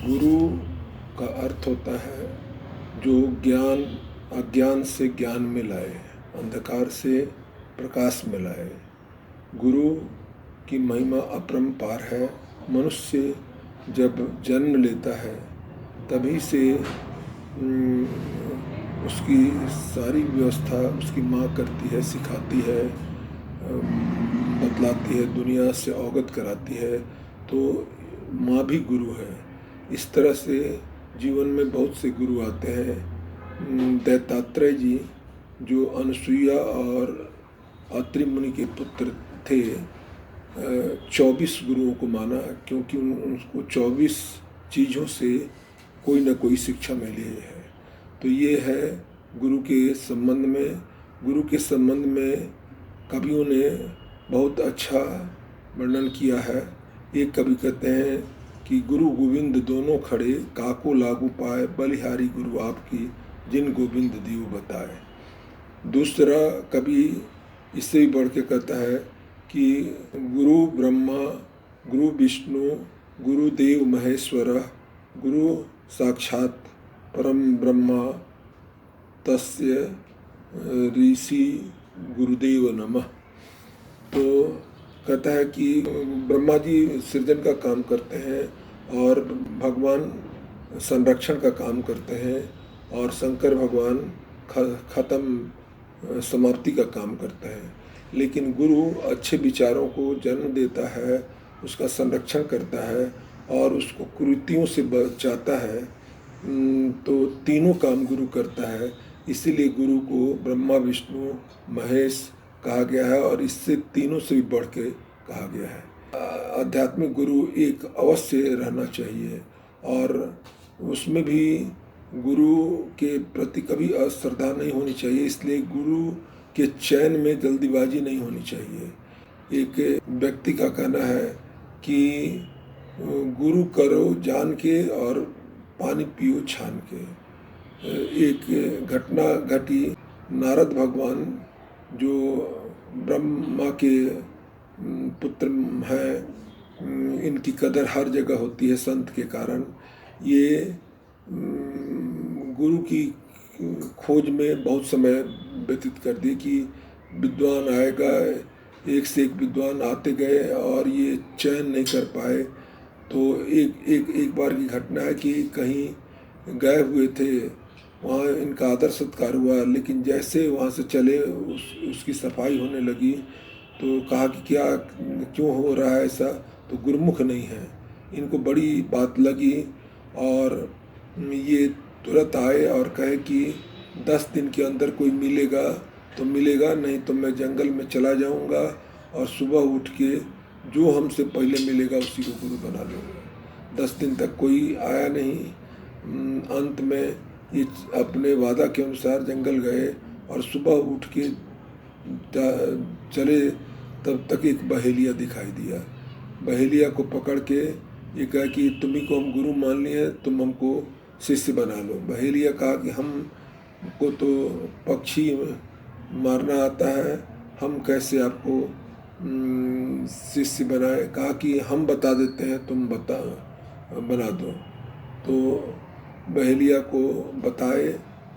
गुरु का अर्थ होता है जो ज्ञान अज्ञान से ज्ञान में लाए, अंधकार से प्रकाश में लाए। गुरु की महिमा अपरंपार है। मनुष्य जब जन्म लेता है तभी से उसकी सारी व्यवस्था उसकी माँ करती है, सिखाती है, बतलाती है, दुनिया से अवगत कराती है। तो माँ भी गुरु है। इस तरह से जीवन में बहुत से गुरु आते हैं। दैतात्रेय जी जो अनुसुईया और अत्रि मुनि के पुत्र थे, 24 गुरुओं को माना क्योंकि उनको 24 चीज़ों से कोई ना कोई शिक्षा मिली है। तो ये है गुरु के संबंध में। गुरु के संबंध में कवियों ने बहुत अच्छा वर्णन किया है। एक कवि कहते हैं कि गुरु गोविंद दोनों खड़े, काको लागू पाए, बलिहारी गुरु आपकी, जिन गोविंद दियो बताए। दूसरा कवि इससे भी बढ़ के कहता है कि गुरु ब्रह्मा, गुरु विष्णु, गुरुदेव महेश्वर, गुरु साक्षात परम ब्रह्मा, तस्य ऋषि गुरुदेव नमः। तो कहता है कि ब्रह्मा जी सृजन का काम करते हैं और भगवान संरक्षण का काम करते हैं, और शंकर भगवान खत्म समाप्ति का काम करते हैं। लेकिन गुरु अच्छे विचारों को जन्म देता है, उसका संरक्षण करता है और उसको कुरीतियों से बचाता है। तो तीनों काम गुरु करता है। इसीलिए गुरु को ब्रह्मा विष्णु महेश कहा गया है और इससे तीनों से भी बढ़ के कहा गया है। आध्यात्मिक गुरु एक अवश्य रहना चाहिए और उसमें भी गुरु के प्रति कभी अश्रद्धा नहीं होनी चाहिए। इसलिए गुरु के चयन में जल्दीबाजी नहीं होनी चाहिए। एक व्यक्ति का कहना है कि गुरु करो जान के और पानी पियो छान के। एक घटना घटी, नारद भगवान जो ब्रह्मा के पुत्र हैं, इनकी कदर हर जगह होती है संत के कारण। ये गुरु की खोज में बहुत समय व्यतीत कर दिए कि विद्वान आएगा, एक से एक विद्वान आते गए और ये चयन नहीं कर पाए। तो एक बार की घटना है कि कहीं गए हुए थे, वहाँ इनका आदर सत्कार हुआ, लेकिन जैसे वहाँ से चले उसकी सफाई होने लगी तो कहा कि क्या क्यों हो रहा है ऐसा, तो गुरुमुख नहीं है। इनको बड़ी बात लगी और ये तुरंत आए और कहे कि 10 दिन के अंदर कोई मिलेगा तो मिलेगा, नहीं तो मैं जंगल में चला जाऊंगा और सुबह उठ के जो हमसे पहले मिलेगा उसी को गुरु बना लूँगा। 10 दिन तक कोई आया नहीं। अंत में ये अपने वादा के अनुसार जंगल गए और सुबह उठ के चले, तब तक एक बहेलिया दिखाई दिया। बहेलिया को पकड़ के ये कहा कि तुम्ही को हम गुरु मान लिए, तुम हमको शिष्य बना लो। बहेलिया कहा कि हमको तो पक्षी मारना आता है, हम कैसे आपको शिष्य बनाए। कहा कि हम बता देते हैं, तुम बना दो। तो बहेलिया को बताए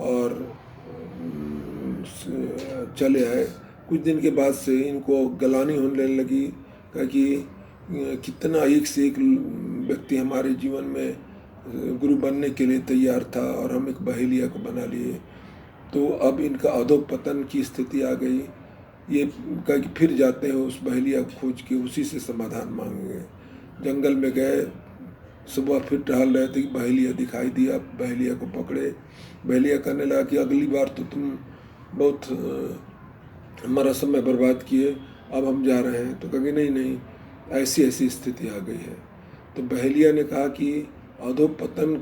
और चले आए। कुछ दिन के बाद से इनको गलानी होने लगी। कहा कि कितना एक से एक व्यक्ति हमारे जीवन में गुरु बनने के लिए तैयार था और हम एक बहेलिया को बना लिए। तो अब इनका अधोपतन की स्थिति आ गई। ये कहा कि फिर जाते हैं उस बहेलिया को खोज के, उसी से समाधान मांगेंगे। जंगल में गए, सुबह फिर टहल रहे थे कि बहेलिया दिखाई दिया। बहेलिया को पकड़े। बहेलिया कहने लगा कि अगली बार तो तुम बहुत हमारा समय बर्बाद किए, अब हम जा रहे हैं। तो कहा नहीं नहीं, ऐसी ऐसी स्थिति आ गई है। तो बहेलिया ने कहा कि अधोपतन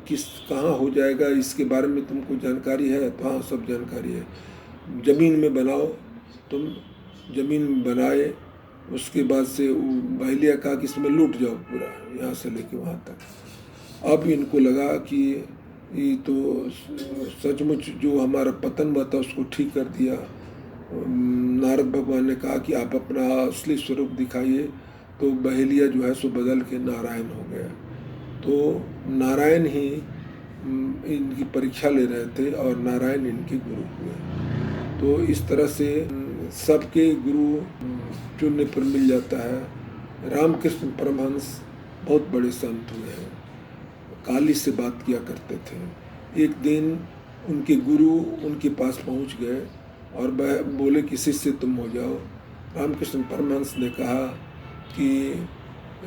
कहाँ हो जाएगा, इसके बारे में तुमको जानकारी है? तो हाँ, सब जानकारी है। ज़मीन में बनाओ। तुम ज़मीन में बनाए, उसके बाद से बहेलिया कहा कि इसमें लूट जाओ पूरा, यहाँ से लेके वहाँ तक। अब इनको लगा कि ये तो सचमुच जो हमारा पतन हुआ था उसको ठीक कर दिया। नारद भगवान ने कहा कि आप अपना असली स्वरूप दिखाइए। तो बहेलिया जो है सो बदल के नारायण हो गया। तो नारायण ही इनकी परीक्षा ले रहे थे और नारायण इनके गुरु हुए। तो इस तरह से सबके गुरु चुनने पर मिल जाता है। रामकृष्ण परमहंस बहुत बड़े संत हुए हैं, काली से बात किया करते थे। एक दिन उनके गुरु उनके पास पहुंच गए और बोले कि शिष्य तुम हो जाओ। रामकृष्ण परमहंस ने कहा कि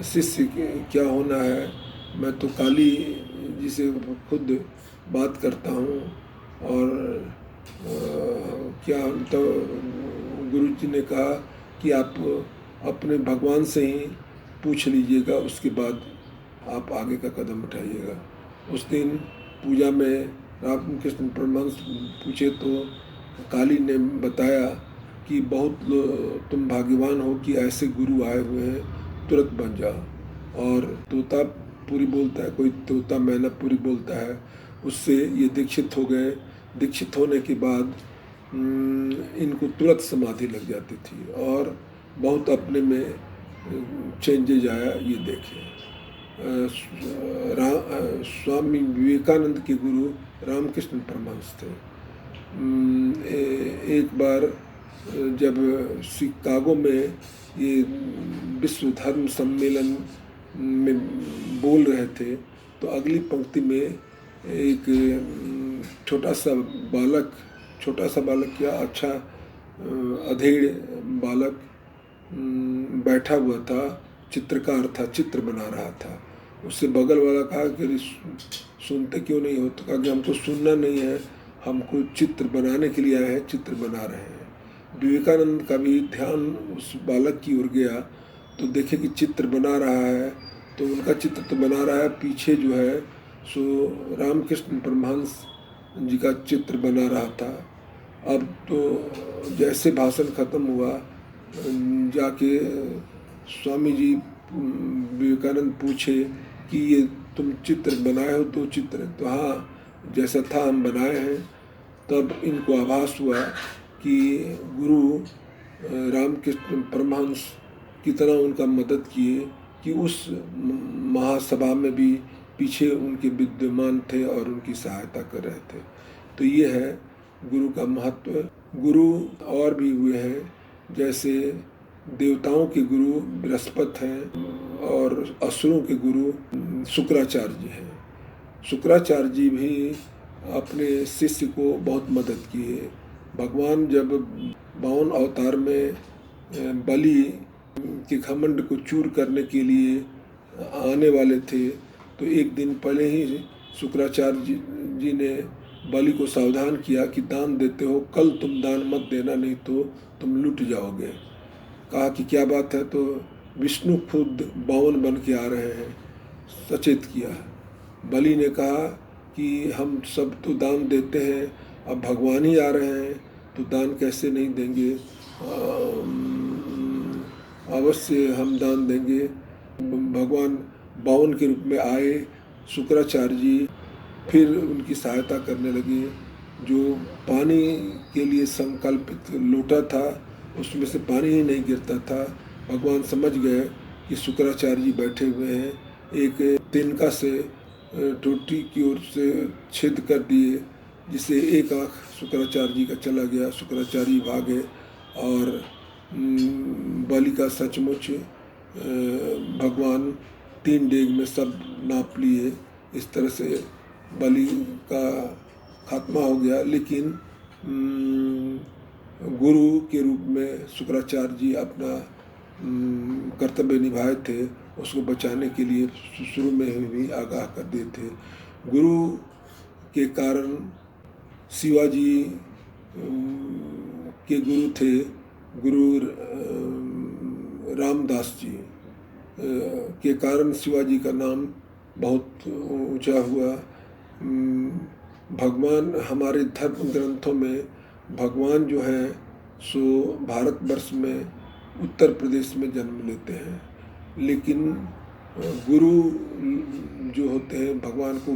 शिष्य क्या होना है, मैं तो काली जी से खुद बात करता हूँ। और क्या तो गुरु जी ने कहा कि आप अपने भगवान से ही पूछ लीजिएगा, उसके बाद आप आगे का कदम उठाइएगा। उस दिन पूजा में रामकृष्ण परमहंस पूछे तो काली ने बताया कि बहुत तुम भाग्यवान हो कि ऐसे गुरु आए हुए हैं, तुरंत बन जाओ। और तोतापुरी बोलता है, कोई तोता मैनापुरी बोलता है, उससे ये दीक्षित हो गए। दीक्षित होने के बाद इनको तुरंत समाधि लग जाती थी और बहुत अपने में चेंजेज आया, ये देखे। स्वामी विवेकानंद के गुरु रामकृष्ण परमहंस थे। एक बार जब शिकागो में ये विश्व धर्म सम्मेलन में बोल रहे थे तो अगली पंक्ति में एक छोटा सा बालक क्या अच्छा अधेड़ बालक बैठा हुआ था, चित्रकार था, चित्र बना रहा था। उससे बगल वाला कहा कि सुनते क्यों नहीं हो? तो कहा कि हमको सुनना नहीं है, हमको चित्र बनाने के लिए आए हैं, चित्र बना रहे हैं। विवेकानंद का भी ध्यान उस बालक की ओर गया तो देखे कि चित्र बना रहा है, तो उनका चित्र तो बना रहा है, पीछे जो है सो रामकृष्ण परमहंस जी का चित्र बना रहा था। अब तो जैसे भाषण खत्म हुआ जाके स्वामी जी विवेकानंद पूछे कि ये तुम चित्र बनाए हो? तो चित्र तो हाँ, जैसा था हम बनाए हैं। तब इनको आभास हुआ कि गुरु रामकृष्ण परमहंस कितना उनका मदद किए कि उस महासभा में भी पीछे उनके विद्यमान थे और उनकी सहायता कर रहे थे। तो ये है गुरु का महत्व। गुरु और भी हुए हैं, जैसे देवताओं के गुरु बृहस्पति हैं और असुरों के गुरु शुक्राचार्य जी हैं। शुक्राचार्य जी भी अपने शिष्य को बहुत मदद किए। भगवान जब 52 अवतार में बलि के घमंड को चूर करने के लिए आने वाले थे तो एक दिन पहले ही शुक्राचार्य जी ने बलि को सावधान किया कि दान देते हो, कल तुम दान मत देना, नहीं तो तुम लुट जाओगे। कहा कि क्या बात है? तो विष्णु खुद 52 बन के आ रहे हैं, सचेत किया। बलि ने कहा कि हम सब तो दान देते हैं, अब भगवान ही आ रहे हैं तो दान कैसे नहीं देंगे, अवश्य हम दान देंगे। भगवान 52 के रूप में आए। शुक्राचार्य जी फिर उनकी सहायता करने लगे। जो पानी के लिए संकल्पित लोटा था उसमें से पानी ही नहीं गिरता था। भगवान समझ गए कि शुक्राचार्य जी बैठे हुए हैं, एक तिनका से टोटी की ओर से छेद कर दिए, जिससे एक आँख शुक्राचार्य जी का चला गया। शुक्राचार्य जी भागे और बलि का सचमुच भगवान 3 डेग में सब नाप लिए। इस तरह से बलि का खात्मा हो गया। लेकिन गुरु के रूप में शुक्राचार्य जी अपना कर्तव्य निभाए थे, उसको बचाने के लिए शुरू में ही आगाह कर दिए थे। गुरु के कारण शिवाजी के गुरु थे गुरु रामदास जी के कारण शिवाजी का नाम बहुत ऊंचा हुआ। भगवान हमारे धर्म ग्रंथों में भगवान जो है सो भारतवर्ष में उत्तर प्रदेश में जन्म लेते हैं, लेकिन गुरु जो होते हैं भगवान को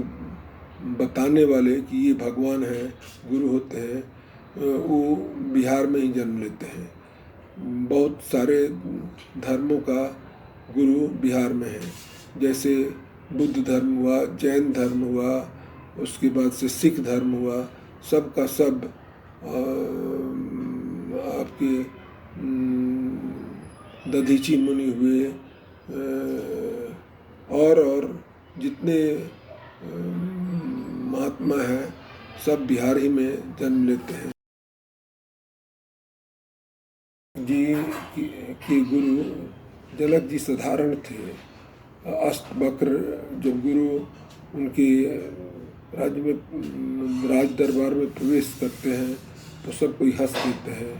बताने वाले कि ये भगवान है, गुरु होते हैं, वो बिहार में ही जन्म लेते हैं। बहुत सारे धर्मों का गुरु बिहार में है। जैसे बुद्ध धर्म हुआ, जैन धर्म हुआ, उसके बाद से सिख धर्म हुआ, सब का सब आपके दधीची मुनि हुए, और जितने महात्मा हैं सब बिहार ही में जन्म लेते हैं। जी की गुरु जनक जी साधारण थे। अष्टवक्र जब गुरु उनके राज्य में राज दरबार में प्रवेश करते हैं तो सब कोई हंस देते हैं।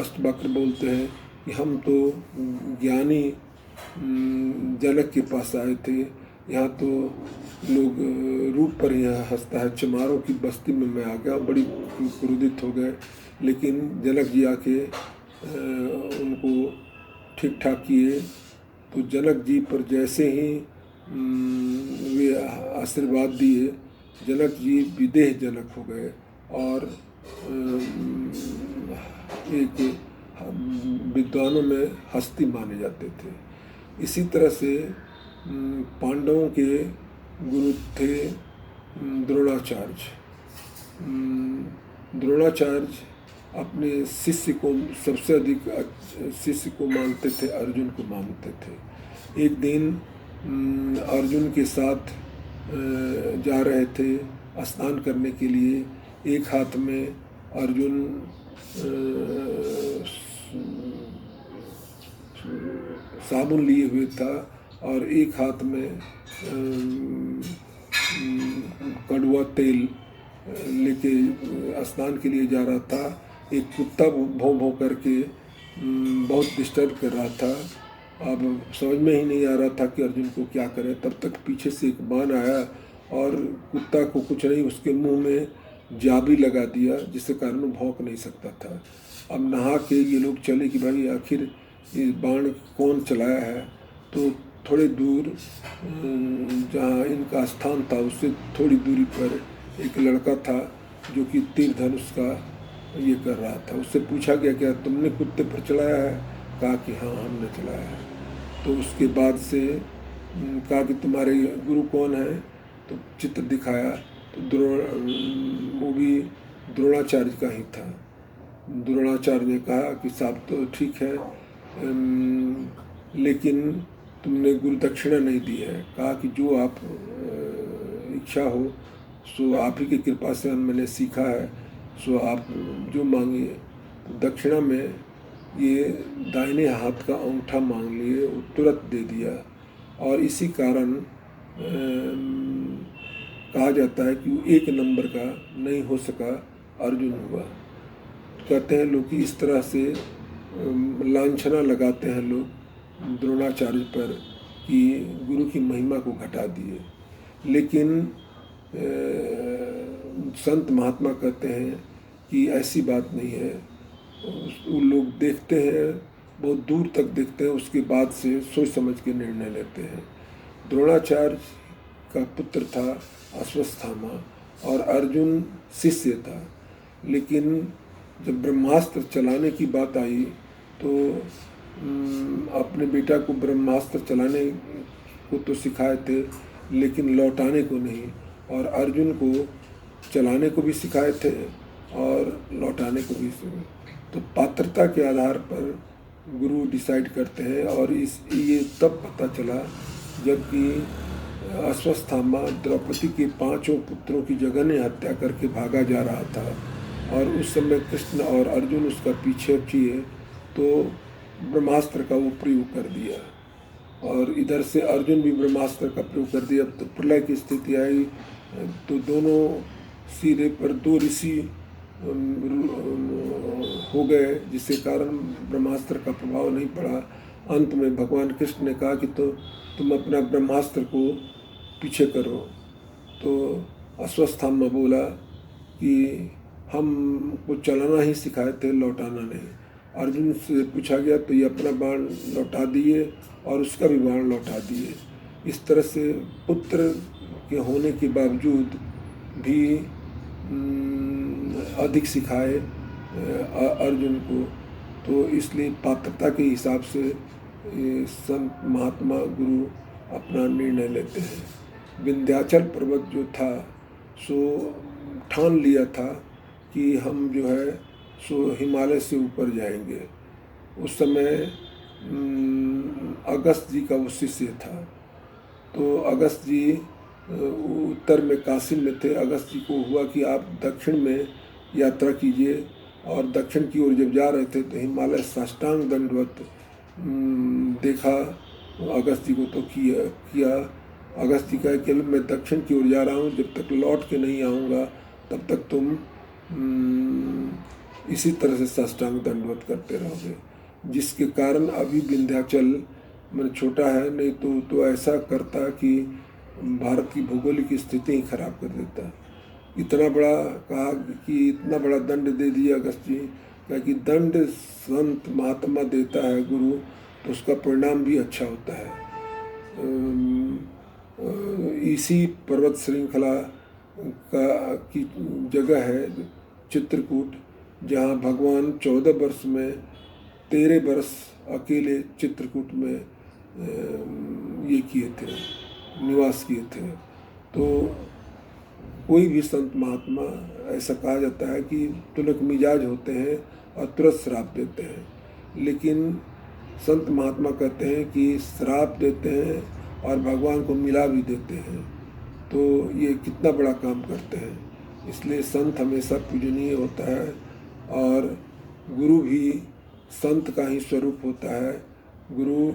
अष्टवक्र बोलते हैं कि हम तो ज्ञानी जनक के पास आए थे, यहाँ तो लोग रूप पर यहाँ हंसता है, चमारों की बस्ती में मैं आ गया। बड़ी क्रोधित हो गए, लेकिन जनक जी आके उनको ठीक ठाक किए। तो जनक जी पर जैसे ही वे आशीर्वाद दिए, जनक जी विदेह जनक हो गए और एक विद्वानों में हस्ती माने जाते थे। इसी तरह से पांडवों के गुरु थे द्रोणाचार्य। द्रोणाचार्य अपने शिष्य को सबसे अधिक शिष्य को मानते थे, अर्जुन को मानते थे। एक दिन अर्जुन के साथ जा रहे थे स्नान करने के लिए। एक हाथ में अर्जुन साबुन लिए हुए था और एक हाथ में कड़वा तेल लेके स्नान के लिए जा रहा था। एक कुत्ता भौं भौं करके बहुत डिस्टर्ब कर रहा था। अब समझ में ही नहीं आ रहा था कि अर्जुन को क्या करे। तब तक पीछे से एक बाण आया और कुत्ता को कुछ नहीं, उसके मुंह में जाबी लगा दिया, जिसके कारण वो भौंक नहीं सकता था। अब नहा के ये लोग चले कि भाई आखिर ये बाण कौन चलाया है। तो थोड़े दूर जहाँ इनका स्थान था उससे थोड़ी दूरी पर एक लड़का था जो कि तीर धनुष का ये कर रहा था। उससे पूछा गया क्या तुमने कुत्ते पर चलाया है? कहा कि हाँ हमने चलाया है। तो उसके बाद से कहा कि तुम्हारे गुरु कौन है? तो चित्र दिखाया तो वो भी द्रोणाचार्य का ही था। द्रोणाचार्य ने कहा कि साहब तो ठीक है, लेकिन तुमने गुरु दक्षिणा नहीं दी है। कहा कि जो आप इच्छा हो सो आप ही की कृपा से मैंने सीखा है, सो आप जो मांगिए। दक्षिणा में ये दाहिने हाथ का अंगूठा मांग लिए, वो तुरंत दे दिया। और इसी कारण कहा जाता है कि वो एक नंबर का नहीं हो सका, अर्जुन हुआ। कहते हैं लोग कि इस तरह से लांछना लगाते हैं लोग द्रोणाचार्य पर कि गुरु की महिमा को घटा दिए। लेकिन संत महात्मा कहते हैं कि ऐसी बात नहीं है। वो लोग देखते हैं, बहुत दूर तक देखते हैं, उसके बाद से सोच समझ के निर्णय लेते हैं। द्रोणाचार्य का पुत्र था अश्वत्थामा और अर्जुन शिष्य था। लेकिन जब ब्रह्मास्त्र चलाने की बात आई तो अपने बेटा को ब्रह्मास्त्र चलाने को तो सिखाए थे, लेकिन लौटाने को नहीं। और अर्जुन को चलाने को भी सिखाए थे और लौटाने को भी। तो पात्रता के आधार पर गुरु डिसाइड करते हैं। और ये तब पता चला जबकि अश्वत्थामा द्रौपदी के 5 पुत्रों की जघन्य हत्या करके भागा जा रहा था और उस समय कृष्ण और अर्जुन उसका पीछे किए तो ब्रह्मास्त्र का वो प्रयोग कर दिया। और इधर से अर्जुन भी ब्रह्मास्त्र का प्रयोग कर दिया। तो प्रलय की स्थिति आई तो दोनों सिरे पर 2 ऋषि हो गए, जिसके कारण ब्रह्मास्त्र का प्रभाव नहीं पड़ा। अंत में भगवान कृष्ण ने कहा कि तो तुम अपना ब्रह्मास्त्र को पीछे करो। तो अश्वत्थामा बोला कि हमको चलाना ही सिखाए थे, लौटाना नहीं। अर्जुन से पूछा गया तो ये अपना बाण लौटा दिए और उसका भी बाण लौटा दिए। इस तरह से पुत्र के होने के बावजूद भी अधिक सिखाए अर्जुन को। तो इसलिए पात्रता के हिसाब से संत महात्मा गुरु अपना निर्णय लेते हैं। विंध्याचल पर्वत जो था सो ठान लिया था कि हम जो है सो हिमालय से ऊपर जाएंगे। उस समय अगस्त जी का वो शिष्य था। तो अगस्त जी उत्तर में काशी में थे। अगस्त जी को हुआ कि आप दक्षिण में यात्रा कीजिए, और दक्षिण की ओर जब जा रहे थे तो हिमालय साष्टांग दंडवत देखा अगस्त जी को। तो किया अगस्त जी का कि मैं दक्षिण की ओर जा रहा हूँ, जब तक लौट के नहीं आऊँगा तब तक तुम इसी तरह से साष्टांग दंडवत करते रहोगे। जिसके कारण अभी विंध्याचल मैंने छोटा है, नहीं तो ऐसा करता कि भारत की भौगोलिक स्थिति ही खराब कर देता। इतना बड़ा कहा कि इतना बड़ा दंड दे दिया अगस्त जी, क्या कि दंड संत महात्मा देता है गुरु तो उसका परिणाम भी अच्छा होता है। इसी पर्वत श्रृंखला की जगह है चित्रकूट, जहाँ भगवान 14 वर्ष में 13 वर्ष अकेले चित्रकूट में ये किए थे, निवास किए थे। तो कोई भी संत महात्मा, ऐसा कहा जाता है कि तुनक मिजाज होते हैं और तुरंत श्राप देते हैं, लेकिन संत महात्मा कहते हैं कि श्राप देते हैं और भगवान को मिला भी देते हैं। तो ये कितना बड़ा काम करते हैं। इसलिए संत हमेशा पूजनीय होता है, और गुरु भी संत का ही स्वरूप होता है। गुरु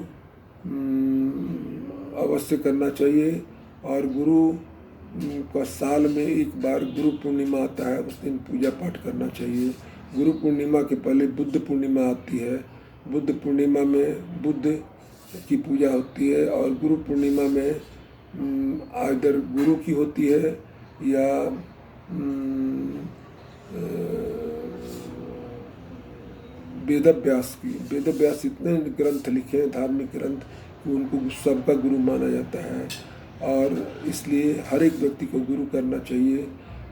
अवश्य करना चाहिए, और गुरु का साल में एक बार गुरु पूर्णिमा आता है, उस दिन पूजा पाठ करना चाहिए। गुरु पूर्णिमा के पहले बुद्ध पूर्णिमा आती है। बुद्ध पूर्णिमा में बुद्ध की पूजा होती है, और गुरु पूर्णिमा में आइदर गुरु की होती है या वेदव्यास की। वेदव्यास इतने ग्रंथ लिखे हैं, धार्मिक ग्रंथ, कि उनको सबका गुरु माना जाता है, और इसलिए हर एक व्यक्ति को गुरु करना चाहिए।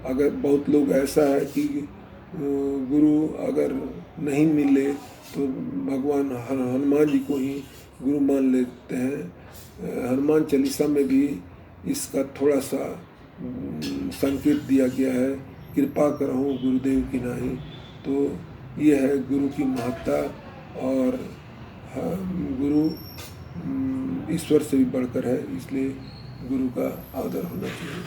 अगर बहुत लोग ऐसा है कि गुरु अगर नहीं मिले तो भगवान हनुमान जी को ही गुरु मान लेते हैं। हनुमान चालीसा में भी इसका थोड़ा सा संकेत दिया गया है, कृपा करहु गुरुदेव की नाही। तो ये है गुरु की महत्ता, और गुरु ईश्वर से भी बढ़कर है, इसलिए गुरु का आदर होना चाहिए।